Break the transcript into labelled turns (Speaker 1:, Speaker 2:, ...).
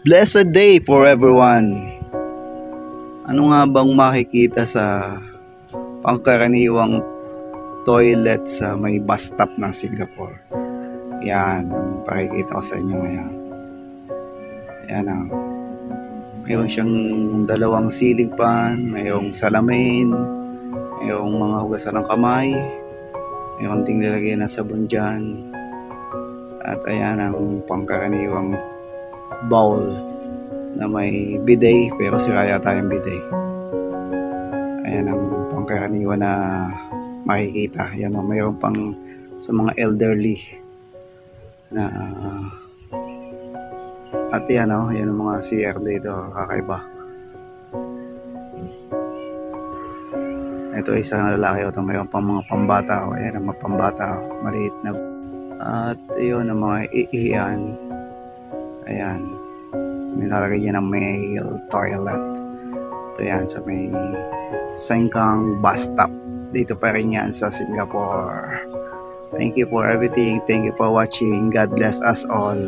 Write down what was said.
Speaker 1: Blessed day for everyone. Ano nga bang makikita sa pangkaraniwang toilet sa may bus stop ng Singapore? Yan, ang pakikita ko sa inyo ngayon. Yan ang mayroon siyang dalawang ceiling fan, mayroong salamin, mayroong mga hugasan ng kamay, mayroong ding lalagyan ng sabon dyan. At ayan ang pangkaraniwang bowl na may bidet, pero sira yata yung bidet. Ayan ang pangkaraniwan na makikita. Yan, mayroon pang sa mga elderly na at yan yan ang mga CR dito, kakaiba. Ito isang lalaki, ito mayroon pang mga pambata. Ayan ang mga pambata, maliit na. At yun ang mga iiyan. Ayan, nilalagay niya ng male toilet. Ito yan sa may Sengkang bus stop. Dito pa rin yan sa Singapore. Thank you for everything. Thank you for watching. God bless us all.